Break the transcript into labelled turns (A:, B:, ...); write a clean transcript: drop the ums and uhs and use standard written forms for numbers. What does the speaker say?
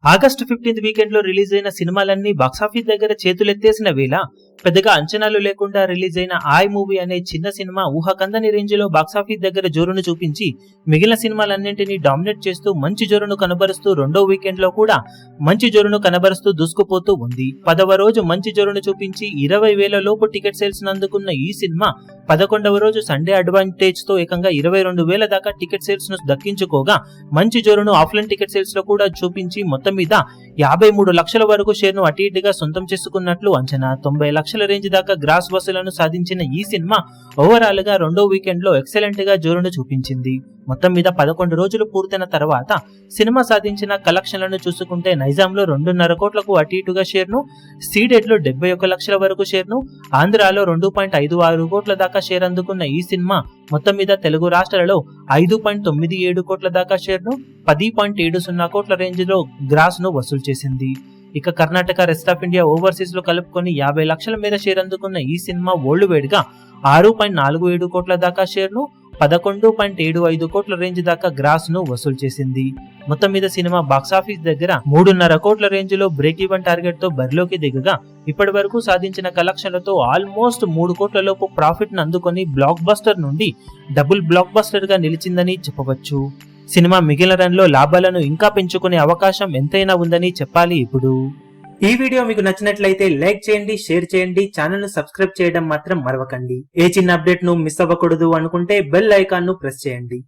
A: August 15 weekend లో release అయిన సినిమాలన్నీ బాక్సాఫీస్ దగ్గర చేతులెత్తేసిన వేళ పెద్దగా అంచనాలు లేకుండా రిలీజ్ అయిన ఆయ్ మూవీ అనే చిన్న సినిమా ఊహకందని రేంజ్ లో బాక్సాఫీస్ దగ్గర జోరును చూపించి మిగిలిన సినిమాలన్నింటినీ డామినేట్ చేస్తూ మంచి జోరును కనబరుస్తూ రెండో వీకెండ్ లో కూడా మంచి జోరును కనబరుస్తూ దూసుకుపోతూ ఉంది. 10వ రోజు మంచి జోరును చూపించి 20,000 లోపు టికెట్ సేల్స్ అందుకున్న ఈ సినిమా 11వ రోజు సండే అడ్వాంటేజ్ తో ఏకంగా 22,000 దాకా టికెట్ సేల్స్ ను దక్కించుకోగా మంచి జోరును ఆఫ్లైన్ టికెట్ సేల్స్ లో కూడా చూపించి మొత్తం మీద 53 లక్షల వరకు షేర్ ను అటు ఇటుగా సొంతం చేసుకున్నట్లు అంచనా. 90 లక్షల రేంజ్ దాకా గ్రాస్ వసూలను సాధించిన ఈ సినిమా ఓవరాల్ గా రెండో వీకెండ్ లో ఎక్సలెంట్ గా జోరును చూపించింది. మొత్తం మీద 11 రోజులు పూర్తయిన తర్వాత సినిమా సాధించిన కలెక్షన్లను చూసుకుంటే నైజాంలో 2.5 కోట్లకు అటు ఇటుగా షేర్ ను, సీడెడ్ లో 71 లక్షల వరకు షేర్ ను, ఆంధ్రాలో 2.56 కోట్ల దాకా షేర్ అందుకున్న ఈ సినిమా మొత్తం మీద తెలుగు రాష్ట్రాలలో 5.97 కోట్ల దాకా షేర్ ను, 10.70 కోట్ల రేంజ్ లో గ్రాస్ ను వసూలు చేసింది. ఇక Karnataka, rest of India, overseas లో కలుపుకొని 50 లక్షల మేర షేర్ అందుకున్న ఈ సినిమా వరల్డ్ వైడ్ గా 6.47 కోట్ల దాకా షేర్ ను, 11.75 కోట్ల రేంజ్ దాకా గ్రాస్ ను వసూలు చేసింది. మొత్తం మీద సినిమా బాక్సాఫీస్ దగ్గర 3.5 కోట్ల రేంజ్ లో బ్రేక్ ఈవెన్ టార్గెట్ తో బరిలోకి దిగగా ఇప్పటి వరకు సాధించిన కలెక్షన్లతో ఆల్మోస్ట్ 3 కోట్ల లోపు ప్రాఫిట్ ను అందుకొని బ్లాక్ బస్టర్ నుండి డబుల్ బ్లాక్ బస్టర్ గా నిలిచిందని చెప్పవచ్చు. సినిమా మిగిలిన రన్ లో లాభాలను ఇంకా పెంచుకునే అవకాశం ఎంతైనా ఉందని చెప్పాలి. ఇప్పుడు ఈ వీడియో మీకు నచ్చినట్లయితే లైక్ చేయండి, షేర్ చేయండి, ఛానల్ ను సబ్స్క్రైబ్ చేయడం మాత్రం మరవకండి. ఏ చిన్న అప్డేట్ ను మిస్ అవ్వకూడదు అనుకుంటే బెల్ ఐకాన్ ను ప్రెస్ చేయండి.